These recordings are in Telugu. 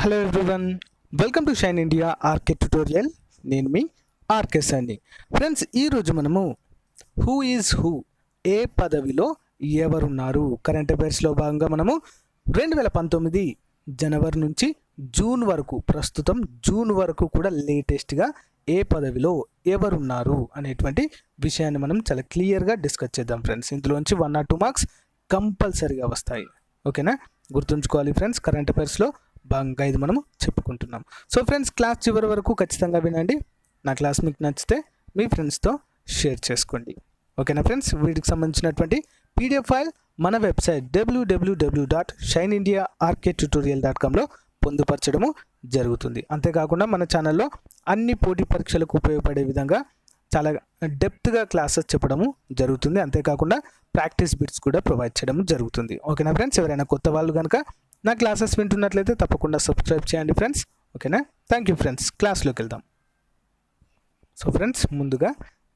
Hello everyone, welcome to Shine India RK tutorial. నేను మీ ఆర్కే సండి. ఫ్రెండ్స్, ఈరోజు మనము హూ ఈజ్ హూ, ఏ పదవిలో ఎవరున్నారు, కరెంట్ అఫైర్స్లో భాగంగా మనము 2019 జనవరి నుంచి జూన్ వరకు, ప్రస్తుతం జూన్ వరకు కూడా లేటెస్ట్గా ఏ పదవిలో ఎవరున్నారు అనేటువంటి విషయాన్ని మనం చాలా క్లియర్గా డిస్కస్ చేద్దాం ఫ్రెండ్స్. ఇందులోంచి 1 or 2 మార్క్స్ కంపల్సరీగా వస్తాయి. ఓకేనా, గుర్తుంచుకోవాలి ఫ్రెండ్స్. కరెంట్ అఫైర్స్లో భాగంగా ఇది మనము చెప్పుకుంటున్నాం. సో ఫ్రెండ్స్, క్లాస్ చివరి వరకు ఖచ్చితంగా వినండి. నా క్లాస్ మీకు నచ్చితే మీ ఫ్రెండ్స్తో షేర్ చేసుకోండి. ఓకేనా ఫ్రెండ్స్, వీటికి సంబంధించినటువంటి పీడిఎఫ్ ఫైల్ మన వెబ్సైట్ www.shineindiaarktutorial.comలో పొందుపరచడము జరుగుతుంది. అంతేకాకుండా మన ఛానల్లో అన్ని పోటీ పరీక్షలకు ఉపయోగపడే విధంగా చాలా డెప్త్గా క్లాసెస్ చెప్పడము జరుగుతుంది. అంతేకాకుండా ప్రాక్టీస్ బిట్స్ కూడా ప్రొవైడ్ చేయడం జరుగుతుంది. ఓకేనా ఫ్రెండ్స్, ఎవరైనా కొత్త వాళ్ళు కనుక నా క్లాసెస్ వింటున్నట్లయితే తప్పకుండా సబ్స్క్రైబ్ చేయండి ఫ్రెండ్స్. ఓకేనా, థ్యాంక్ యూ ఫ్రెండ్స్. క్లాస్లోకి వెళ్దాం. సో ఫ్రెండ్స్, ముందుగా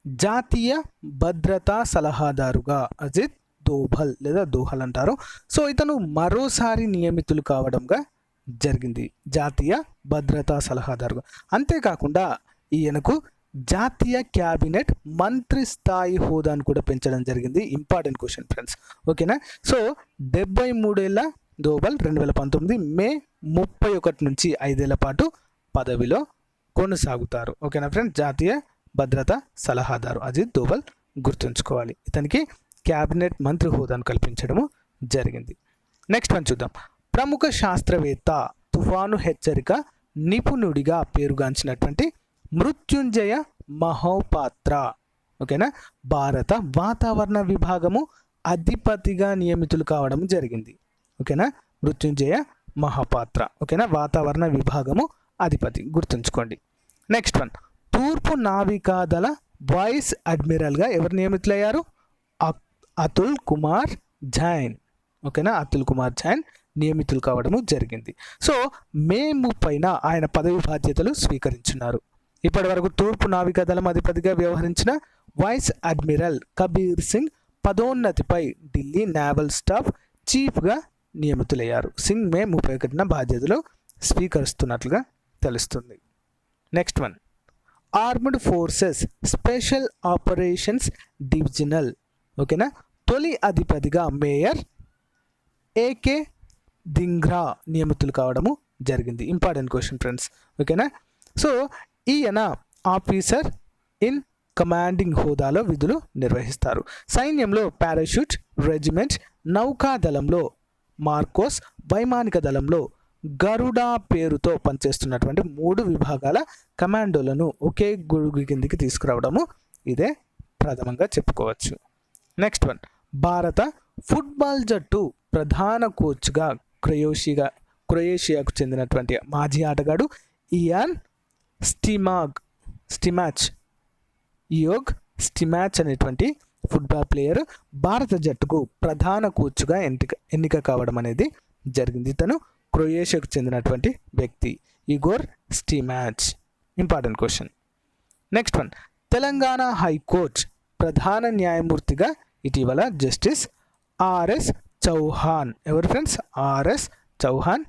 జాతీయ భద్రతా సలహాదారుగా అజిత్ దోభల్ లేదా దోహల్ అంటారు. సో ఇతను మరోసారి నియమితులు కావడంగా జరిగింది, జాతీయ భద్రతా సలహాదారుగా. అంతేకాకుండా ఈయనకు జాతీయ క్యాబినెట్ మంత్రి స్థాయి హోదాను కూడా పెంచడం జరిగింది. Important question friends. ఓకేనా, సో 73 ఏళ్ల దోభల్ 2019 మే 31 నుంచి 5 ఏళ్ల పాటు పదవిలో కొనసాగుతారు. ఓకేనా ఫ్రెండ్స్, జాతీయ భద్రతా సలహాదారు అజిత్ దోభల్ గుర్తుంచుకోవాలి. ఇతనికి క్యాబినెట్ మంత్రి హోదాను కల్పించడము జరిగింది. నెక్స్ట్ వన్ చూద్దాం. ప్రముఖ శాస్త్రవేత్త, తుఫాను హెచ్చరిక నిపుణుడిగా పేరుగాంచినటువంటి మృత్యుంజయ మహోపాత్ర, ఓకేనా, భారత వాతావరణ విభాగము అధిపతిగా నియమితులు కావడం జరిగింది. ఓకేనా, మృత్యుంజయ మహాపాత్ర, ఓకేనా, వాతావరణ విభాగము అధిపతి గుర్తుంచుకోండి. Next one. తూర్పు నావికాదళ వైస్ అడ్మిరల్గా ఎవరు నియమితులయ్యారు? అతుల్ కుమార్ జైన్. ఓకేనా, అతుల్ కుమార్ జైన్ నియమితులు కావడము జరిగింది. సో మే 30న ఆయన పదవి బాధ్యతలు స్వీకరించున్నారు. ఇప్పటి వరకు తూర్పు నావికాదళం అధిపతిగా వ్యవహరించిన వైస్ అడ్మిరల్ కబీర్ సింగ్ పదోన్నతిపై ఢిల్లీ నేవల్ స్టాఫ్ చీఫ్గా నియమితులయ్యారు. సింగ్ మే 31న బాధ్యతలు స్వీకరిస్తున్నట్లుగా తెలుస్తుంది. Next one. Armed forces special operations divisional, ఓకేనా, తొలి అధిపతిగా మేయర్ ఏకే ధింగ్రా నియమితులు కావడము జరిగింది. Important question friends. ఓకేనా, సో ఈయన ఆఫీసర్ ఇన్ కమాండింగ్ హోదాలో విధులు నిర్వహిస్తారు. సైన్యంలో పారాషూట్ రెజిమెంట్, నౌకాదళంలో మార్కోస్, వైమానిక దళంలో గరుడా పేరుతో పనిచేస్తున్నటువంటి 3 విభాగాల కమాండోలను ఒకే గొడుగు కిందికి తీసుకురావడము ఇదే ప్రథమంగా చెప్పుకోవచ్చు. Next one. భారత ఫుట్బాల్ జట్టు ప్రధాన కోచ్గా క్రొయేషియాకు చెందినటువంటి మాజీ ఆటగాడు ఇయాన్ స్టిమాచ్ అనేటువంటి ఫుట్బాల్ ప్లేయర్ భారత జట్టుకు ప్రధాన కోచ్గా ఎన్నిక కావడం అనేది జరిగింది. ఇతను క్రొయేషియాకు చెందినటువంటి వ్యక్తి, Igor Stimac. Important question. Next one. Telangana high court ప్రధాన న్యాయమూర్తిగా ఇటీవల జస్టిస్ ఆర్ఎస్ చౌహాన్, ఎవరు ఫ్రెండ్స్? ఆర్ఎస్ చౌహాన్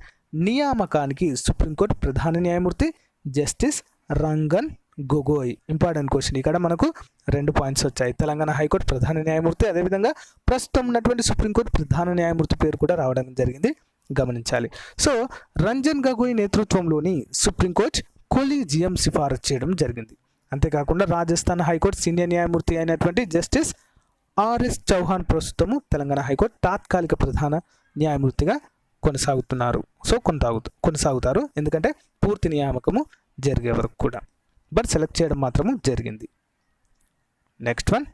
నియామకానికి సుప్రీంకోర్టు ప్రధాన న్యాయమూర్తి justice Rangan Gogoi. Important question. ఇక్కడ మనకు 2 పాయింట్స్ వచ్చాయి. తెలంగాణ హైకోర్టు ప్రధాన న్యాయమూర్తి, అదేవిధంగా ప్రస్తుతం ఉన్నటువంటి సుప్రీంకోర్టు ప్రధాన న్యాయమూర్తి పేరు కూడా రావడం జరిగింది, గమనించాలి. సో రంజన్ గొగోయ్ నేతృత్వంలోని సుప్రీంకోర్టు కొలీజియం సిఫారసు చేయడం జరిగింది. అంతేకాకుండా రాజస్థాన్ హైకోర్టు సీనియర్ న్యాయమూర్తి అయినటువంటి జస్టిస్ ఆర్ఎస్ చౌహాన్ ప్రస్తుతము తెలంగాణ హైకోర్టు తాత్కాలిక ప్రధాన న్యాయమూర్తిగా కొనసాగుతారు. ఎందుకంటే పూర్తి నియామకము జరిగే వరకు కూడా, బట్ సెలెక్ట్ చేయడం మాత్రము జరిగింది. Next one.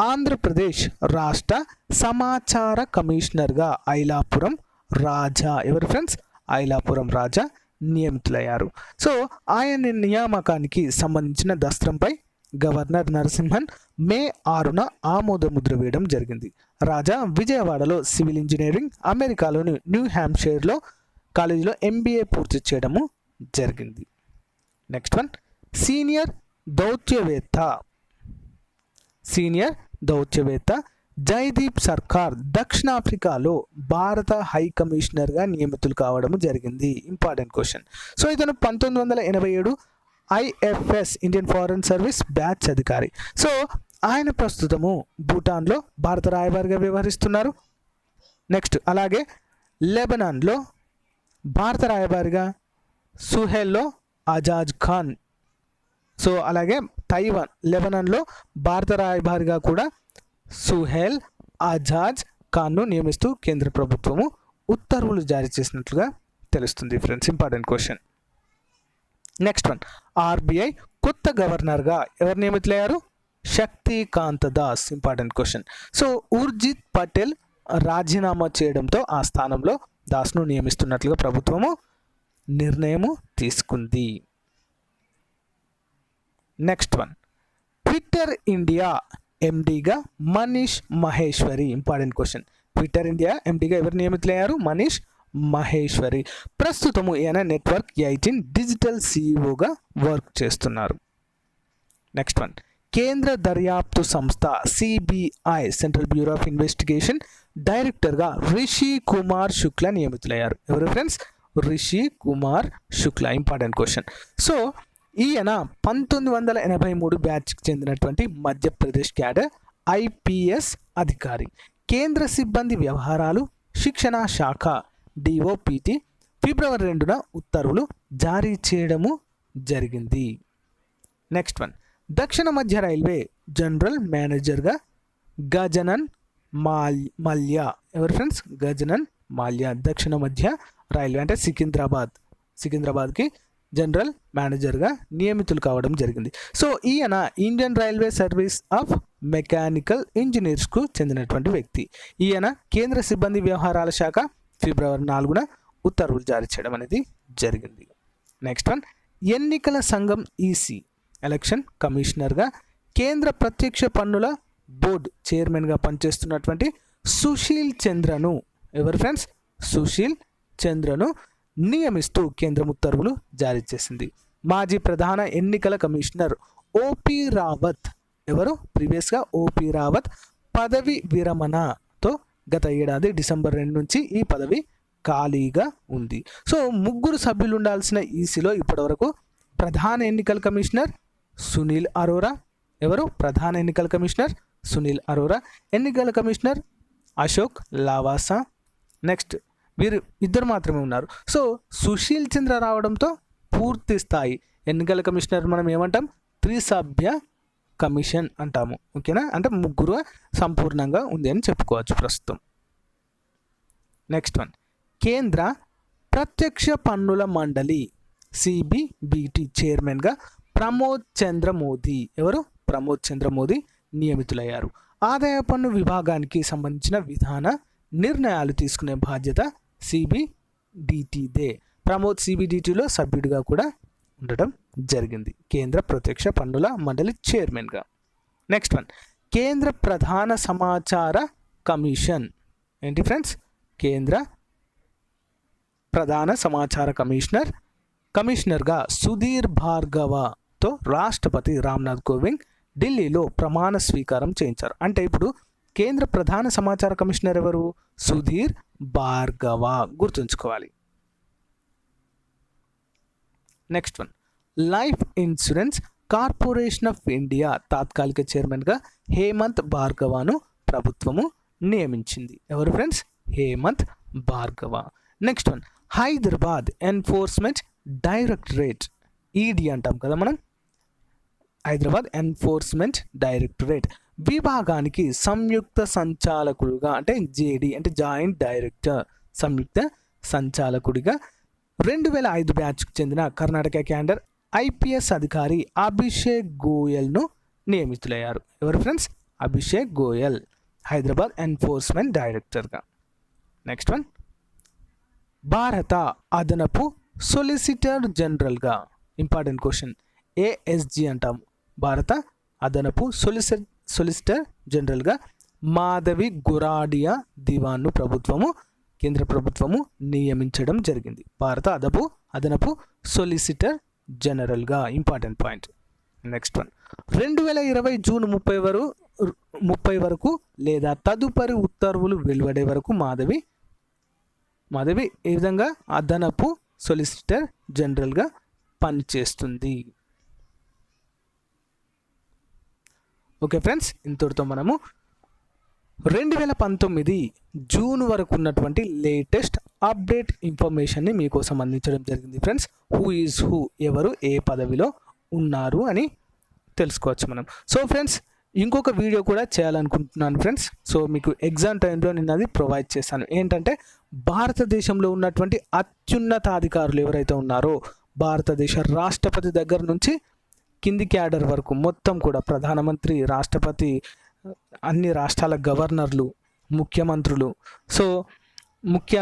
ఆంధ్రప్రదేశ్ రాష్ట్ర సమాచార కమిషనర్గా ఐలాపురం రాజా, ఎవరు ఫ్రెండ్స్? ఐలాపురం రాజా నియమితులయ్యారు. సో ఆయన నియామకానికి సంబంధించిన దస్త్రంపై గవర్నర్ నరసింహన్ మే 6న ఆమోద ముద్ర వేయడం జరిగింది. రాజా విజయవాడలో సివిల్ ఇంజనీరింగ్, అమెరికాలోని న్యూ హ్యాంప్షైర్లో కాలేజీలో MBA పూర్తి చేయడము జరిగింది. Next one. సీనియర్ దౌత్యవేత్త జైదీప్ సర్కార్ దక్షిణాఫ్రికాలో భారత హై కమిషనర్గా నియమితులు కావడం జరిగింది. Important question. సో ఇతను 1987 IFS Indian foreign service batch అధికారి. సో ఆయన ప్రస్తుతము భూటాన్లో భారత రాయబారిగా వ్యవహరిస్తున్నారు. నెక్స్ట్ అలాగే లెబనాన్లో భారత రాయబారిగా సుహెల్లో ఆజాద్ ఖాన్. సో అలాగే తైవాన్ లెబనాన్లో భారత రాయబారిగా కూడా సుహెల్ ఆజాద్ ఖాన్ను నియమిస్తూ కేంద్ర ప్రభుత్వము ఉత్తర్వులు జారీ చేసినట్లుగా తెలుస్తుంది friends. Important question. Next one, RBI కొత్త గవర్నర్గా ఎవరు నియమితులయ్యారు? Shaktikanta Das. Important question. So Urjit Patel రాజీనామా చేయడంతో ఆ స్థానంలో దాస్ను నియమిస్తున్నట్లుగా ప్రభుత్వము నిర్ణయము తీసుకుంది. నెక్స్ట్ వన్, ట్విట్టర్ ఇండియా ఎండిగా Manish Maheshwari. Important question. Twitter India ఎండిగా ఎవరు నియమితులయ్యారు? మనీష్ మహేశ్వరి. ప్రస్తుతము ఈయన నెట్వర్క్ 18 డిజిటల్ సిఇఓగా వర్క్ చేస్తున్నారు. నెక్స్ట్ వన్, కేంద్ర దర్యాప్తు సంస్థ CBI central bureau of investigation డైరెక్టర్గా రిషి కుమార్ శుక్లా నియమితులయ్యారు. ఎవరు friends? Rishi Kumar Shukla. Important question. So ఈయన 1983 బ్యాచ్కి చెందినటువంటి మధ్యప్రదేశ్ క్యాడర్ ఐపీఎస్ అధికారి. కేంద్ర సిబ్బంది వ్యవహారాలు శిక్షణ శాఖ డిఓపిటి ఫిబ్రవరి 2న ఉత్తర్వులు జారీ చేయడము జరిగింది. నెక్స్ట్ వన్, దక్షిణ మధ్య రైల్వే జనరల్ మేనేజర్గా గజనన్ మాల్యా. ఎవరు ఫ్రెండ్స్? గజనన్ మాల్యా. దక్షిణ మధ్య రైల్వే అంటే సికింద్రాబాద్కి జనరల్ మేనేజర్గా నియమితులు కావడం జరిగింది. సో ఈయన Indian railway service of mechanical ఇంజనీర్స్కు చెందినటువంటి వ్యక్తి. ఈయన కేంద్ర సిబ్బంది వ్యవహారాల శాఖ ఫిబ్రవరి 4న ఉత్తర్వులు జారీ చేయడం అనేది జరిగింది. నెక్స్ట్ వన్, ఎన్నికల సంఘం ఈసీ ఎలక్షన్ కమిషనర్గా కేంద్ర ప్రత్యక్ష పన్నుల బోర్డు చైర్మన్గా పనిచేస్తున్నటువంటి సుశీల్ చంద్రను. ఎవరు ఫ్రెండ్స్? సుశీల్ చంద్రను నియమిస్తూ కేంద్రం ఉత్తర్వులు జారీ చేసింది. మాజీ ప్రధాన ఎన్నికల కమిషనర్ ఓపీ రావత్. ఎవరు? ప్రీవియస్గా ఓపీ రావత్ పదవి విరమణతో గత ఏడాది డిసెంబర్ 2 నుంచి ఈ పదవి ఖాళీగా ఉంది. సో 3 సభ్యులు ఉండాల్సిన ఈసీలో ఇప్పటివరకు ప్రధాన ఎన్నికల కమిషనర్ సునీల్ అరోరా. ఎవరు? ప్రధాన ఎన్నికల కమిషనర్ సునీల్ అరోరా. ఎన్నికల కమిషనర్ అశోక్ లావాసా. నెక్స్ట్ వీరు ఇద్దరు మాత్రమే ఉన్నారు. సో సుశీల్ చంద్ర రావడంతో పూర్తి స్థాయి ఎన్నికల కమిషనర్ మనం ఏమంటాం? 3 సభ్య కమిషన్ అంటాము. ఓకేనా? అంటే 3 సంపూర్ణంగా ఉంది అని చెప్పుకోవచ్చు ప్రస్తుతం. నెక్స్ట్ వన్, కేంద్ర ప్రత్యక్ష పన్నుల మండలి సిబిబిటి చైర్మన్గా ప్రమోద్ చంద్ర మోదీ. ఎవరు? ప్రమోద్ చంద్ర మోదీ నియమితులయ్యారు. ఆదాయ పన్ను విభాగానికి సంబంధించిన విధాన నిర్ణయాలు తీసుకునే బాధ్యత సిబిడిటిదే. ప్రమోద్ సిబిడిటిలో సభ్యుడిగా కూడా ఉండడం జరిగింది, కేంద్ర ప్రత్యక్ష పన్నుల మండలి చైర్మన్గా. నెక్స్ట్ వన్, కేంద్ర ప్రధాన సమాచార కమిషన్. ఏంటి ఫ్రెండ్స్? కేంద్ర ప్రధాన సమాచార కమిషనర్గా సుధీర్ భార్గవతో రాష్ట్రపతి రామ్నాథ్ కోవింద్ ఢిల్లీలో ప్రమాణ స్వీకారం చేయించారు. అంటే ఇప్పుడు కేంద్ర ప్రధాన సమాచార కమిషనర్ ఎవరు? సుధీర్ భార్గవ. గుర్తుంచుకోవాలి. Next one, Life Insurance Corporation of India తాత్కాలిక చైర్మన్గా హేమంత్ భార్గవను ప్రభుత్వము నియమించింది. ఎవరు friends? Hemant Bhargava. Next one, Hyderabad enforcement directorate ED అంటాం కదా మనం. హైదరాబాద్ ఎన్ఫోర్స్మెంట్ డైరెక్టరేట్ విభాగానికి సంయుక్త సంచాలకుడుగా అంటే జేడి అంటే జాయింట్ డైరెక్టర్ సంయుక్త సంచాలకుడిగా 2005 బ్యాచ్కు చెందిన కర్ణాటక క్యాడర్ ఐపీఎస్ అధికారి అభిషేక్ గోయల్ను నియమితులయ్యారు. ఎవరు ఫ్రెండ్స్? అభిషేక్ గోయల్ హైదరాబాద్ ఎన్ఫోర్స్మెంట్ డైరెక్టర్గా. నెక్స్ట్ వన్, భారత అదనపు సొలిసిటర్ జనరల్గా. Important question. ఏఎస్జి అంటాము. భారత అదనపు సొలిసిటర్ జనరల్గా మాధవి గురాడియా దివాన్ను కేంద్ర ప్రభుత్వము నియమించడం జరిగింది. భారత అదనపు సొలిసిటర్ జనరల్గా. Important point. Next one, 2020 June 30 30 వరకు లేదా తదుపరి ఉత్తర్వులు వెలువడే వరకు మాధవి ఈ విధంగా అదనపు సొలిసిటర్ జనరల్గా పనిచేస్తుంది. ఓకే ఫ్రెండ్స్, ఇంతటితో మనము 2019 జూన్ వరకు ఉన్నటువంటి లేటెస్ట్ అప్డేట్ ఇన్ఫర్మేషన్ని మీకోసం అందించడం జరిగింది ఫ్రెండ్స్. హూ ఈజ్ హూ, ఎవరు ఏ పదవిలో ఉన్నారు అని తెలుసుకోవచ్చు మనం. సో ఫ్రెండ్స్, ఇంకొక వీడియో కూడా చేయాలనుకుంటున్నాను ఫ్రెండ్స్. సో మీకు ఎగ్జామ్ టైంలో నేను అది ప్రొవైడ్ చేశాను. ఏంటంటే భారతదేశంలో ఉన్నటువంటి అత్యున్నత అధికారులు ఎవరైతే ఉన్నారో భారతదేశ రాష్ట్రపతి దగ్గర నుంచి కింది క్యాడర్ వరకు మొత్తం కూడా ప్రధానమంత్రి, రాష్ట్రపతి, అన్ని రాష్ట్రాల గవర్నర్లు, ముఖ్యమంత్రులు, సో ముఖ్య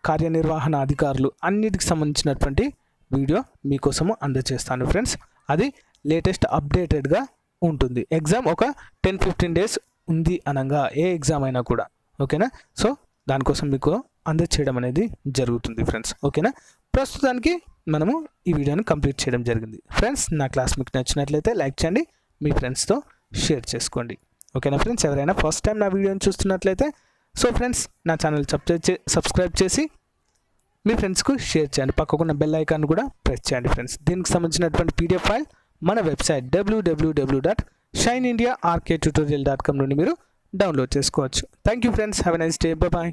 కార్యనిర్వహణ అధికారులు అన్నిటికి సంబంధించినటువంటి వీడియో మీకోసము అందజేస్తాను ఫ్రెండ్స్. అది లేటెస్ట్ అప్డేటెడ్గా ఉంటుంది. ఎగ్జామ్ ఒక 10-15 డేస్ ఉంది అనగా ఏ ఎగ్జామ్ అయినా కూడా, ఓకేనా. సో దానికోసం మీకు అందజేయడం అనేది జరుగుతుంది ఫ్రెండ్స్, ఓకేనా. ప్రస్తుతానికి మనము ఈ వీడియోని కంప్లీట్ చేయడం జరిగింది ఫ్రెండ్స్. నా క్లాస్ మీకు నచ్చినట్లయితే లైక్ చేయండి, మీ ఫ్రెండ్స్తో షేర్ చేసుకోండి, ఓకేనా ఫ్రెండ్స్. ఎవరైనా ఫస్ట్ టైం నా వీడియోని చూస్తున్నట్లయితే సో ఫ్రెండ్స్ నా ఛానల్ సబ్స్క్రైబ్ చేసి మీ ఫ్రెండ్స్కు షేర్ చేయండి. పక్కకున్న బెల్ ఐకాన్ కూడా ప్రెస్ చేయండి ఫ్రెండ్స్. దీనికి సంబంధించినటువంటి PDF ఫైల్ మన వెబ్సైట్ www.shineindiarktutorial.com నుండి మీరు డౌన్లోడ్ చేసుకోవచ్చు. Thank you friends, have a nice day, bye.